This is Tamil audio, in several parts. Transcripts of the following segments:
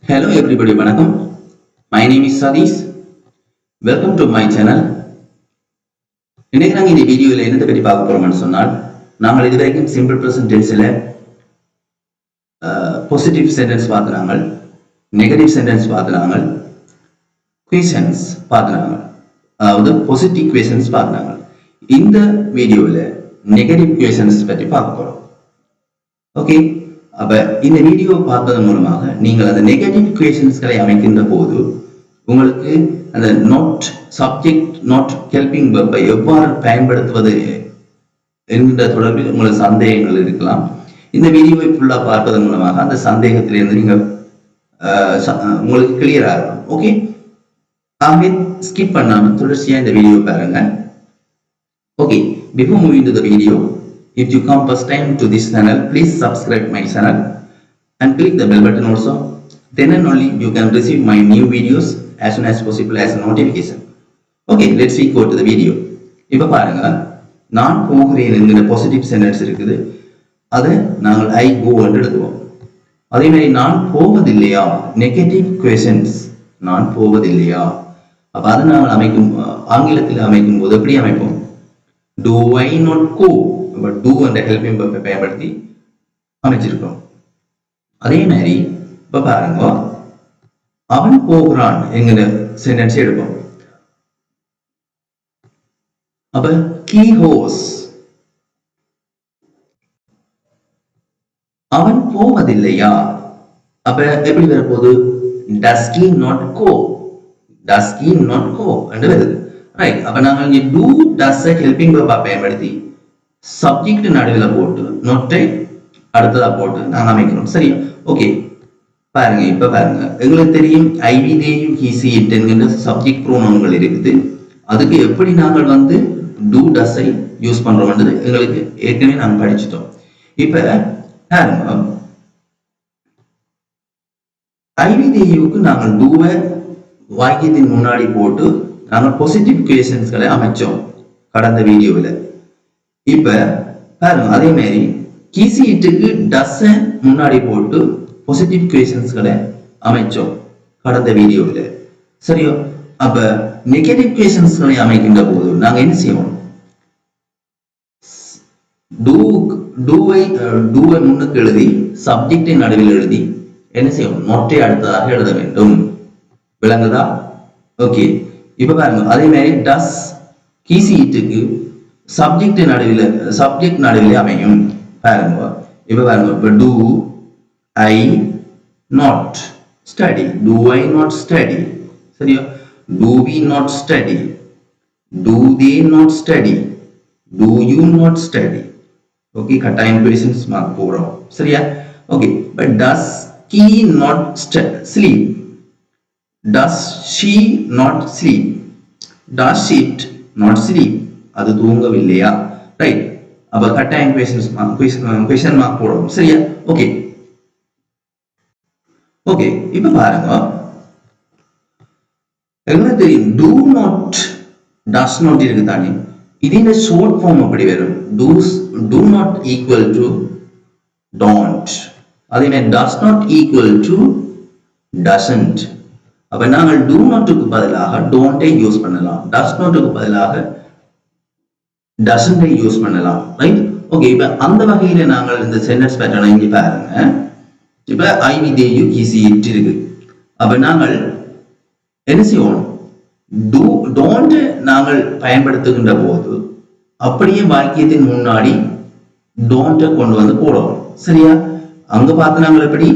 Hello everybody, வணக்கம். My name is Sadish. Welcome to my channel. இன்னைக்கு நாங்கள் இந்த வீடியோவில் என்னத்தை பற்றி பார்க்க போறோம்னு சொன்னால், நாங்கள் இதுவரைக்கும் சிம்பிள் ப்ரெசன்ட் டென்ஸில் பாசிட்டிவ் சென்டென்ஸ் பார்த்துனாங்க, நெகட்டிவ் சென்டென்ஸ் பார்த்துனாங்க, குவேஷன்ஸ் பார்த்துனாங்க, அதாவது பாசிட்டிவ் குவேஷன்ஸ் பார்த்துனாங்க. இந்த வீடியோவில் நெகட்டிவ் குவேஷன்ஸ் பற்றி பார்க்க போறோம். ஓகே, அப்ப இந்த வீடியோ பார்ப்பதன் மூலமாக நீங்கள் அந்த நெகட்டிவ் குவேஷன்ஸ்களை அமைக்கின்ற போது உங்களுக்கு அந்த நாட் சப்ஜெக்ட் நாட் ஹெல்பிங் வெர்பை எவ்வாறு பயன்படுத்துவது என்கின்ற தொடர்பில் உங்களுக்கு சந்தேகங்கள் இருக்கலாம். இந்த வீடியோவை ஃபுல்லா பார்ப்பதன் மூலமாக அந்த சந்தேகத்திலிருந்து நீங்கள் உங்களுக்கு கிளியர் ஆகலாம். ஓகே, ஆகவே ஸ்கிப் பண்ணாம தொடர்ச்சியா இந்த வீடியோ பாருங்க. Okay, before moving to the video, if you come first time to this channel, please subscribe my channel and click the bell button also. Then and only you can receive my new videos as soon as possible as a notification. Okay, let's go to the video. இப்ப பாருங்க, நான் போகிறேன் என்கிற பாசிட்டிவ் சென்டென்ஸ் இருக்குது. அதை நாங்கள் ஐ கோ என்று எழுதுவோம். அதே மாதிரி நான் போவதில்லையா, நெகட்டிவ் குவேஷன்ஸ், நான் போவதில்லையா. அப்ப அதை நாங்கள் அமைக்கும் ஆங்கிலத்தில் அமைக்கும் போது எப்படி அமைப்போம்? Do I not go? do and helping verb பயன்படுத்தி அமைச்சிருக்கோம். அதே மாதிரி இப்ப பாருங்க, அவன் போகிறான் என்கிற சென்டென்ஸ் எடுப்போம். அப்ப he goes, அவன் போவதில்லையா. அப்ப எப்படி வரப்போகுது? does he not go, does he not go என்று வருது. ரைட், அப்ப நாங்கள் இங்கே do does ஹெல்பிங் verb பயன்படுத்தி சப்ஜெக்ட் நடுவில் போட்டு நொட்டை அடுத்ததா போட்டு நாங்கள் அமைக்கணும். சரியா? ஓகே, பாருங்க. இப்ப பாருங்க, எங்களுக்கு தெரியும் ஐவி தேயும் ஹீசி இட் என்கின்ற சப்ஜெக்ட் ப்ரோனவுன்கள் இருக்குது. அதுக்கு எப்படி நாங்கள் டூ டஸ்ஸை யூஸ் பண்றோம்ன்றது எங்களுக்கு ஏற்கனவே நாங்கள் படிச்சுட்டோம். இப்ப பாருங்க, ஐவி தேயுக்கு நாங்கள் டூவை வாக்கியத்தின் முன்னாடி போட்டு நாங்கள் பாசிட்டிவ் குவேஷன்ஸ்களை அமைச்சோம் கடந்த வீடியோவில். இப்ப பாருங்க, அதே மாதிரி கீசி இட்டுக்கு டஸ் முன்னாடி போட்டு பாசிட்டிவ் குவேஷன்ஸ்களை அமைச்சோம் கடந்த வீடியோவில். சரியோ? அப்ப நெகட்டிவ் குவேஷன்ஸ்களை அமைக்கின்ற போது நாங்க என்ன செய்வோம்? டூவை முன்னுக்கு எழுதி சப்ஜெக்டை நடுவில் எழுதி என்ன செய்வோம்? நொட்டை அடுத்ததாக எழுத வேண்டும். விளங்குதா? ஓகே, இப்ப பாருங்க, அதே மாதிரி டஸ் கீசி இட்டுக்கு சப்ஜெக்ட் நடுவில் அமையும். பாருங்க, இப்ப பாருங்க, இப்ப do I not study, do I not study. சரியா? do we not study, do they not study, do you not study. Okay, கட்டாயம் questions மார்க் போறோம். சரியா? Okay, but does he not sleep, does she not sleep, does it not sleep, அது தூங்கவில்லையா. ரைட், அப்ப கட்டாயம் क्वेश्चन மார்க் போடுறோம். சரியா? ஓகே ஓகே, இப்ப பாருங்க, எங்களுக்கு தெரியும் do not does not இருக்கு தானே. இதோட ஷார்ட் ஃபார்ம் அப்படி வரும். do not equal to don't. அதே மாதிரி does not equal to doesn't. அப்ப நாங்கள் do notக்கு பதிலாக don't யூஸ் பண்ணலாம், does notக்கு பதிலாக doesn't யூஸ் பண்ணலாம். ரைட்? ஓகே, இப்ப அந்த வகையில நாங்கள் இந்த சென்டென்ஸ் பேட்டர்னை இங்க பாருங்க. இப்ப I we they you he she it இருக்கு. அப்ப நாங்கள் என்ன செய்வோம்? டோன்ட் நாங்கள் பயன்படுத்துகின்ற போது அப்படியே வாக்கியத்தின் முன்னாடி டோன்ட் கொண்டு போடுவோம். சரியா? அங்க பார்த்து நாங்கள் எப்படி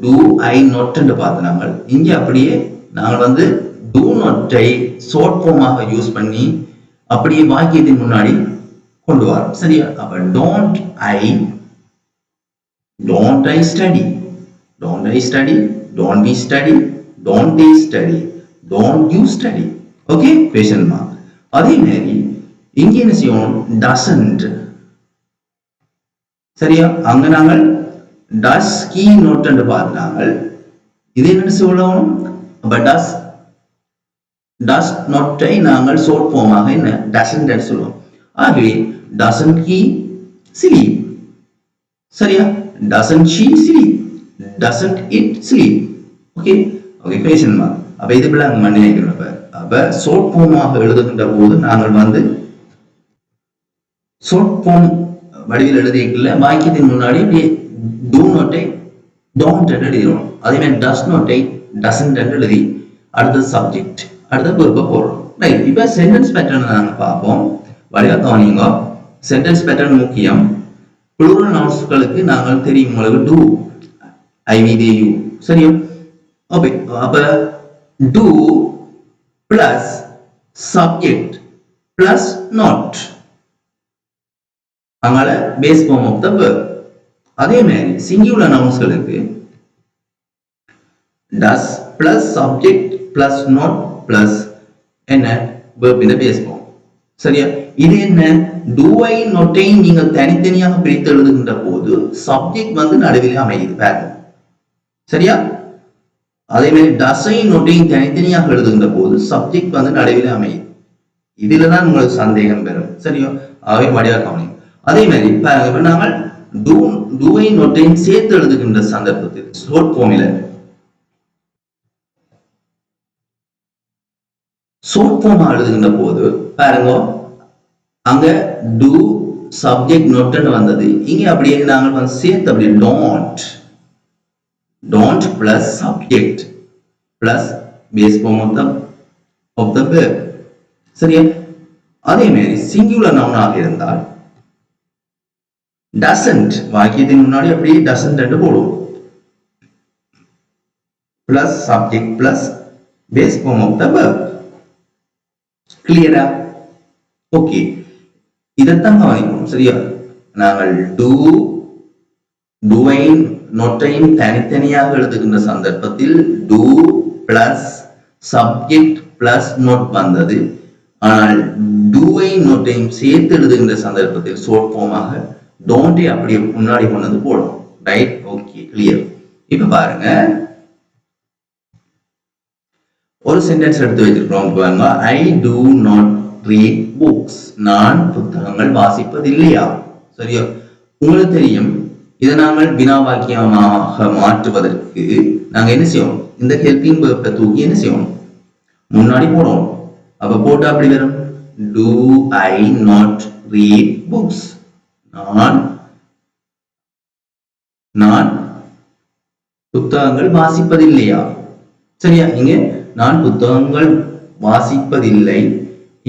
டூ ஐ நாட் என்று பார்த்து நாங்கள் இங்க அப்படியே நாங்கள் டூ நாட்டை ஷார்ட் ஃபார்மாக யூஸ் பண்ணி அப்படியே வாக்கியத்தின் முன்னாடி கொண்டு வரோம். சரியா? அப்ப don't I study, don't I study, don't we study, don't they study, don't you study. Okay, question mark. அதே மாதிரி இங்க என்ன செய்யணும்? doesn't. சரியா? அங்க நாங்கள் does he not என்று பார்த்தாங்க. இது என்ன சொல்லணும்? அப்ப does not நாங்கள் ஷார்ட் ஃபார்மாக என்ன doesn't என்று சொல்லுவோம். ஆகவே doesn't he sleep. சரியா? doesn't she sleep, doesn't it sleep, okay okay question mark. அப்ப இது பிள்ளை அங்க மண்ணி நினைக்கணும். அப்ப ஷார்ட் ஃபார்மாக எழுதுகின்ற போது நாங்கள் வந்து ஷார்ட் ஃபார்ம் வடிவில் எழுதிக்கல வாக்கியத்தின் முன்னாடி டூ நோட்டை டோன்ட் என்று எழுதிடும். அதே மாதிரி டஸ் நோட்டை டசன்ட் என்று எழுதி அடுத்த சப்ஜெக்ட் அடுத்த பொறுப்பை போடுறோம். ரைட். இப்ப சென்டென்ஸ் பேட்டர்ன் நாங்க பார்ப்போம். வடிவா கவனிங்க. சென்டென்ஸ் பேட்டர்ன் முக்கியம். ப்ளூரல் நவுன்ஸ்களுக்கு நாங்கள் தெரியும் உங்களுக்கு டூ ஐவிதேயு சரியா. ஓகே அப்ப do plus subject plus not அங்கால base form of the verb. அதே மாதிரி சிங்குலர் நவுன்ஸ்களுக்கு does plus subject plus not plus என்ன verb in the base form சரியா. இது என்ன do I not ஐ நீங்கள் தனித்தனியாக பிரித்து எழுதுகின்ற போது சப்ஜெக்ட் வந்து நடுவில் அமையுது பாருங்க சரியா. அதே மாதிரி does I not ஐ தனித்தனியாக எழுதுகின்ற போது சப்ஜெக்ட் வந்து நடுவில் அமையுது. இதுலதான் உங்களுக்கு சந்தேகம் பெறும் சரியா. அவை வடிவா கவனிங்க. அதே மாதிரி பாருங்க நாங்கள் do I not ஐ சேர்த்து எழுதுகின்ற சந்தர்ப்பத்தில் ஷார்ட் ஃபார்மில் ஷார்ட் ஃபார்ம் எழுதுகின்ற போது பாருங்க அங்க do subject not வந்தது. இங்க அப்படியே நாங்கள் வந்து சேர்த்து அப்படியே don't plus subject plus base form of the verb சரியா. அதே மாதிரி சிங்குலர் நவுனாக இருந்தால் doesn't வாக்கியத்தின் முன்னாடி அப்படியே doesn't என்று போடுவோம் plus subject plus base form of the verb. கிளியரா? ஓகே இதைத்தான் கவனிக்கணும் சரியா. நாங்கள் do ஐ not ஐயும் தனித்தனியாக எழுதுகின்ற சந்தர்ப்பத்தில் do plus subject plus not வந்தது. ஆனால் do ஐ not ஐயும் சேர்த்து எழுதுகின்ற சந்தர்ப்பத்தில் ஷார்ட் ஃபார்மாக don't ஐ அப்படியே முன்னாடி கொண்டு வந்து போடும். Right okay clear. இப்ப பாருங்க ஒரு சென்டென்ஸ் எடுத்து வச்சிருக்கோம் பாருங்க. I do not read books. நான் புத்தகங்கள் வாசிப்பதில்லையா சரியா. உங்களுக்கு தெரியும் இதை நாங்கள் வினா வாக்கியமாக மாற்றுவதற்கு நாங்க என்ன செய்யணும் இந்த ஹெல்பிங் வெர்பை தூக்கி என்ன செய்யணும் முன்னாடி போடணும். அப்ப போட்டு அப்படி வரும் do I not read books. நான் புத்தகங்கள் வாசிப்பதில்லையா சரியா. இங்க நான் புத்தகங்கள் வாசிப்பதில்லை.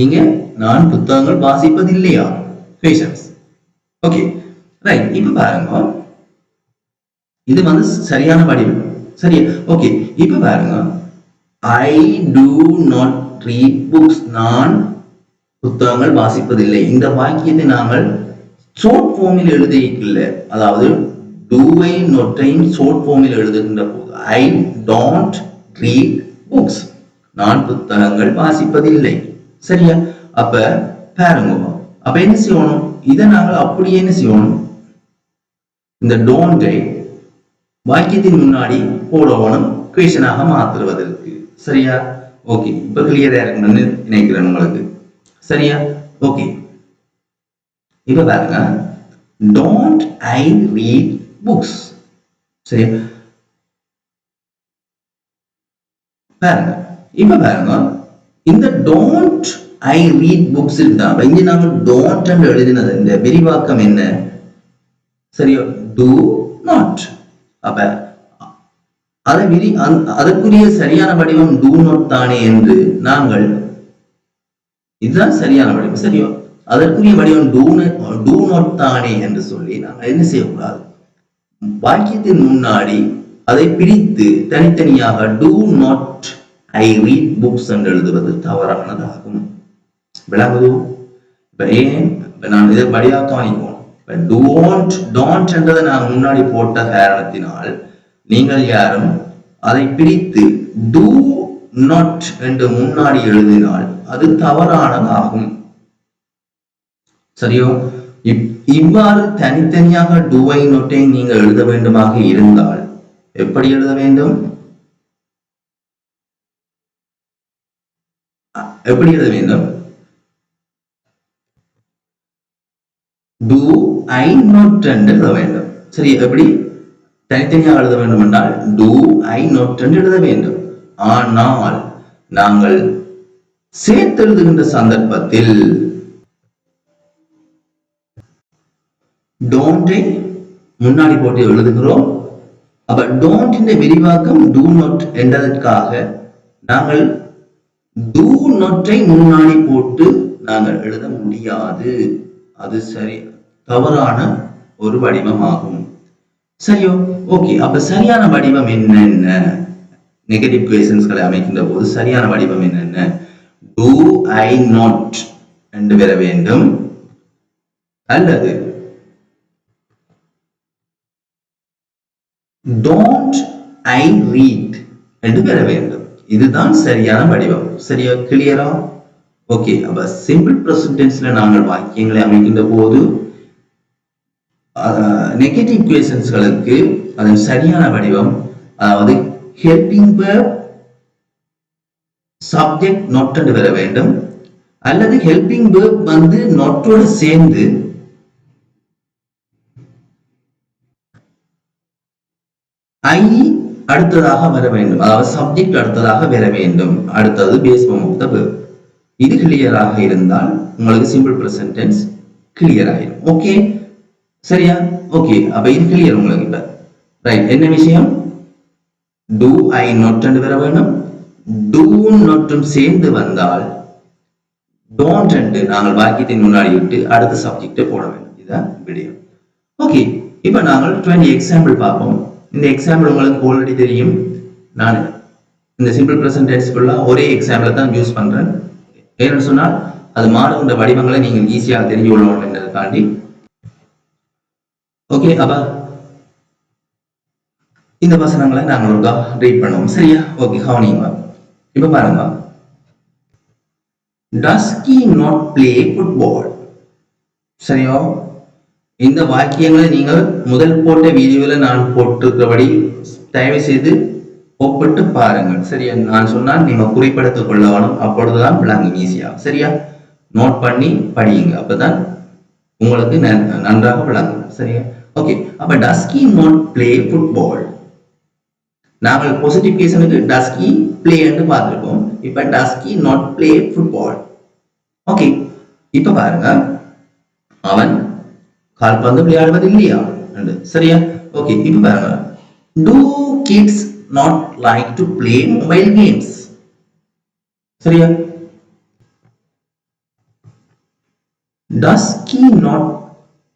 இங்க நான் புத்தகங்கள் வாசிப்பதில்லையா கொஸ்டின்ஸ். Okay right. இப்ப பாருங்க இது வந்து சரியான வடிவம் சரியா. ஓகே இப்ப பாருங்க I do not read books. நான் புத்தகங்கள் வாசிப்பதில்லை. இந்த வாக்கியத்தை நாங்கள் ஷார்ட் ஃபார்மில் எழுதிக்கல. அதாவது do ஐ not ஐயும் ஷார்ட் ஃபார்மில் எழுதுகின்ற போது I don't read books. நான் புத்தகங்கள் வாசிப்பதில்லை சரியா. அப்ப பாருங்க அப்ப என்ன செய்யணும் இதை நாங்கள் அப்படியே என்ன செய்யணும் இந்த don't ஐ வாக்கியத்தின் முன்னாடி போடணும் குவேஷனாக மாற்றுவதற்கு சரியா. ஓகே இப்ப கிளியரா இருக்குன்னு நினைக்கிறேன் உங்களுக்கு சரியா. ஓகே இப்ப பாருங்க don't I read books சரியா. பாருங்க இப்ப பாருங்க இந்த don't I read books இருக்குதான். இங்க நாங்க don't என்று எழுதினது இந்த விரிவாக்கம் என்ன சரியா do not. அப்ப அதற்குரிய சரியான வடிவம் do not தானே என்று நாங்கள் இதுதான் சரியான வடிவம் சரியா. அதற்குரிய வடிவம் do not தானே என்று சொல்லி நாங்கள் என்ன செய்யக்கூடாது வாக்கியத்தின் முன்னாடி அதை பிரித்து தனித்தனியாக do not I read books என்று எழுதுவது தவறானதாகும். விளங்குது? ஏன் நான் இதை வழியாக கவனிப்போம். don't என்றதை நான் முன்னாடி போட்ட காரணத்தினால் நீங்கள் யாரும் அதை பிரித்து do not என்று முன்னாடி எழுதினால் அது தவறானதாகும் சரியோ. இவ்வாறு தனித்தனியாக do I not ஐ நீங்கள் எழுத வேண்டுமாக இருந்தால் எப்படி எழுத வேண்டும் எப்படி எழுத வேண்டும் do I not என்று எழுத வேண்டும் சரி. எப்படி தனித்தனியாக எழுத வேண்டும் என்றால் do I not என்று எழுத வேண்டும். ஆனால் நாங்கள் சேர்த்து எழுதுகின்ற சந்தர்ப்பத்தில் don't முன்னாடி போட்டு எழுதுகிறோம். அப்ப don't இந்த விரிவாக்கம் do not என்றதற்காக நாங்கள் do not முன்னாடி போட்டு நாங்கள் எழுத முடியாது. அது சரி தவறான ஒரு வடிவமாகும். சரியோ? ஓகே. அப்ப சரியான வடிவம் என்னென்ன? நெகட்டிவ் குவேஷன்ஸ்களை அமைக்கின்ற போது சரியான வடிவம் என்னென்ன? do I not என்று பெற வேண்டும், அல்லது don't I read என்று பெற வேண்டும். இதுதான் சரியான வடிவம். சரியா? கிளியரா? ஓகே. அப்ப சிம்பிள் பிரசன்ட் டென்ஸ்ல நாங்கள் வாக்கியங்களை அமைக்கின்ற போது நெகட்டிவ் குவேஷன்ஸ்களுக்கு அதன் சரியான வடிவம், அதாவது ஹெல்பிங் வெர்ப் சப்ஜெக்ட் not என்று பெற வேண்டும், அல்லது ஹெல்பிங் வெர்ப் வந்து நொட்டோடு சேர்ந்து ஐ அடுத்ததாக வர வேண்டும், அதாவது சப்ஜெக்ட் அடுத்ததாக வர வேண்டும். அடுத்தது base form of the verb. இது கிளியராக இருந்தால் உங்களுக்கு சிம்பிள் பிரசன்ட் டென்ஸ் கிளியர் ஆயிடும். ஓகே, சரியா? ஓகே. அப்ப இது கிளியர் உங்களுக்கு இப்ப. ரைட். என்ன விஷயம்? do I not என்று வர வேண்டும். do not சேர்ந்து வந்தால் don't என்று நாங்கள் வாக்கியத்தின் முன்னாடி விட்டு அடுத்த சப்ஜெக்டை போட வேண்டும். இதுதான் விடயம். ஓகே. இப்ப நாங்கள் 20 எக்ஸாம்பிள் பார்ப்போம். இந்த எக்ஸாம்பிள் உங்களுக்கு ஆல்ரெடி தெரியும். நான் இந்த சிம்பிள் பிரசன்ட் டென்ஸ்க்குள்ள ஒரே எக்ஸாம்பிளை தான் யூஸ் பண்றேன். ஏன்னு சொன்னால் அது மாறுகின்ற வடிவங்களை நீங்கள் ஈஸியாக தெரிஞ்சு கொள்ளணும் என்றதுக்காண்டி. ஓகே. அப்ப இந்த வசனங்களை நாங்கள் ஒரு ரீட் பண்ணுவோம். சரியா? ஓகே, கவனிங்க. இப்ப பாருங்க. does he not play football? சரியா? இந்த வாக்கியங்களை நீங்கள் முதல் போட்ட வீடியோல நான் போட்டிருக்கிறபடி தயவு செய்து ஒப்பிட்டு பாருங்கள். சரியா? நான் சொன்னால் நீங்க குறிப்பிடத்துக் கொள்ள வேணும், அப்பொழுதுதான் விளங்கும் ஈஸியா. சரியா? நோட் பண்ணி படியுங்க, அப்பதான் உங்களுக்கு நன்றாக விளங்கும். சரியா? ஓகே. அப்ப does he not play football? நாங்கள் பாசிட்டிவ் கேஸனுக்கு does he play என்று பார்த்திருக்கோம். இப்ப does he not play football? Okay. இப்ப பாருங்க, அவன் கால்பந்து விளையாடுவது இல்லையா என்று. சரியா? ஓகே. இப்ப பாருங்க, do kids not like to play mobile games? சரியா? does he not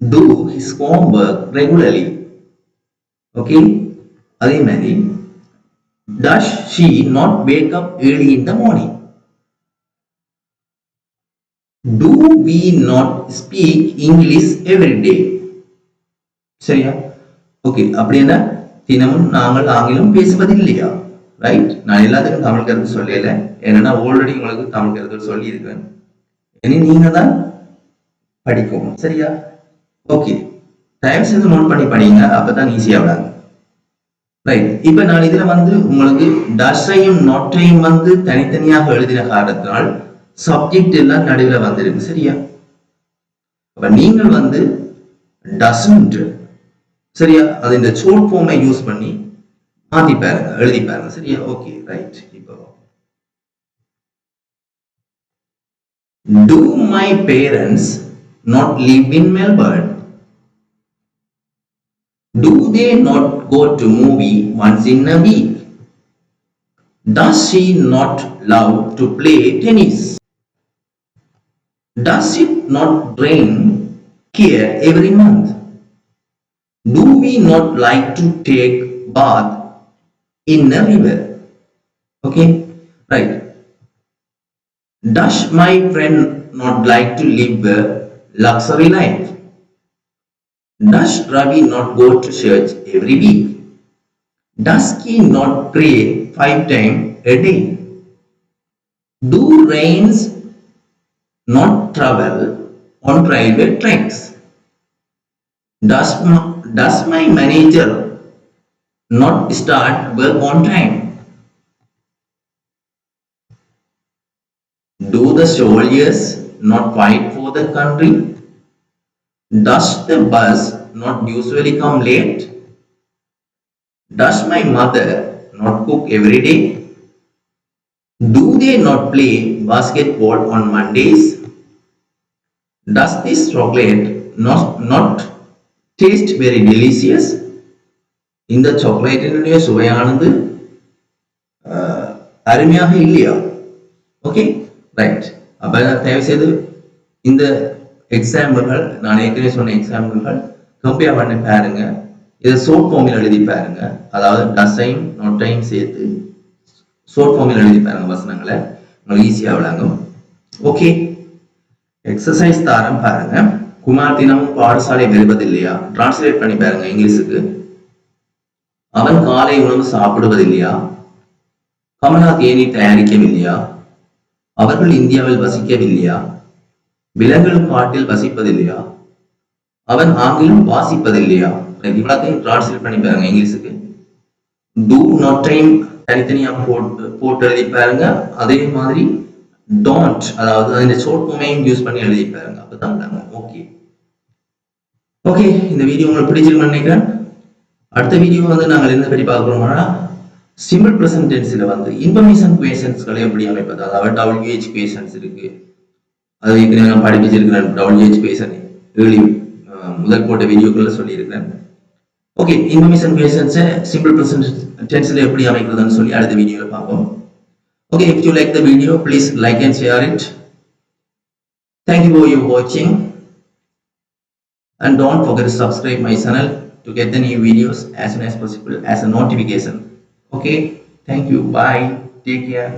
do his homework regularly? Okay. அதே மாதிரி does she not wake up early in the morning? do we not speak English every day? சரியா? ஓகே. அப்படின்னா தினமும் நாங்கள் ஆங்கிலம் பேசுவது இல்லையா? ரைட். நான் எல்லாத்துக்கும் தமிழ் கருத்து சொல்லல, ஏன்னா ஆல்ரெடி உங்களுக்கு தமிழ் கருத்து சொல்லி இருக்கேன். இனி நீங்க தான் படிக்கணும். சரியா? ஓகே. தயவு செய்து நோட் பண்ணி படிங்க, அப்பதான் ஈஸியா விடாங்க. ரைட். இப்ப நான் இதுல வந்து உங்களுக்கு டஸ்ஸையும் நொட்டையும் வந்து தனித்தனியாக எழுதின காரணத்தினால் சப்ஜெக்ட் எல்லாம் நடுவில் வந்திருக்கு. சரியா? அப்ப நீங்கள் வந்து doesn't, சரியா, அது இந்த ஷார்ட் ஃபார்மை யூஸ் பண்ணி மாத்தி பாருங்க, எழுதி பாருங்க. சரியா? Okay, right. இப்போ do my parents not live in Melbourne? do they not go to movie once in a week? does she not love to play tennis? does it not rain here every month? do we not like to take bath in a river? Okay, right. does my friend not like to live a luxury life? does Ravi not go to church every week? does he not pray 5 times a day? do rains not travel on railway tracks? does my manager not start work on time? do the soldiers not fight for the country? does the bus not usually come late? Does my mother not cook every day? Do they not play basketball on Mondays? Does this chocolate not taste very delicious? இந்த சாக்லேட்டினுடைய சுவையானது அருமையாக இல்லையா? Okay right. அப்ப தயவு செய்து இந்த எக்ஸாம்பிள்கள் நான் ஏற்கனவே சொன்ன எக்ஸாம்பிள்கள் கம்பேர் பண்ணி பாருங்க. இதை ஷார்ட் ஃபார்மில் எழுதி பாருங்க. அதாவது டஸையும் நொட்டையும் சேர்த்து ஷார்ட் ஃபார்மில் எழுதி பாருங்க வசனங்களை, உங்களுக்கு ஈஸியாக விளங்கும். ஓகே, எக்ஸசைஸ் தாரம் பாருங்க. குமார் தினமும் பாடசாலை வருவதில்லையா? டிரான்ஸ்லேட் பண்ணி பாருங்க இங்கிலீஷுக்கு. அவன் காலை உணவு சாப்பிடுவதில்லையா? கமலா தேநீர் தயாரிக்கவில்லையா? அவர்கள் இந்தியாவில் வசிக்கவில்லையா? விலங்குகள் காட்டில் வசிப்பதில்லையா? அவன் ஆங்கிலம் வாசிப்பதில்லையா? இவ்வளத்தையும் டிரான்ஸ்லேட் பண்ணி பாருங்க இங்கிலீஷுக்கு. டூ நாட் டைம் தனித்தனியா போட்டு எழுதி பாருங்க. அதே மாதிரி டோன்ட், அதாவது அந்த ஷார்ட் ஃபார்மையும் யூஸ் பண்ணி எழுதி பாருங்க. அப்பதான் ஓகே. ஓகே, இந்த வீடியோ உங்களுக்கு பிடிச்சிருக்குன்னு நினைக்கிறேன். அடுத்த வீடியோ வந்து நாங்கள் என்ன பற்றி பார்க்குறோம்னா, சிம்பிள் ப்ரெசன்ட் டென்ஸ்ல வந்து இன்ஃபர்மேஷன் குவேஷன்ஸ்களை எப்படி அமைப்பது. அதாவது WH குவேஷன்ஸ் இருக்கு, அது ஏற்கனவே நான் படிப்பிச்சிருக்கிறேன். WH குவேஷன் ஏர்லி முதல் போட்ட வீடியோக்குள்ள சொல்லியிருக்கிறேன். ஓகே, இன்ஃபர்மேஷன் குவேஷன்ஸை சிம்பிள் ப்ரெசன்ட் டென்ஸ்ல எப்படி அமைக்கிறதுன்னு சொல்லி அடுத்த வீடியோவில் பார்ப்போம். Okay, if you like the video, please like and share it. Thank you for your watching, and don't forget to subscribe my channel to get the new videos as soon as possible as a notification. Okay, thank you, bye, take care.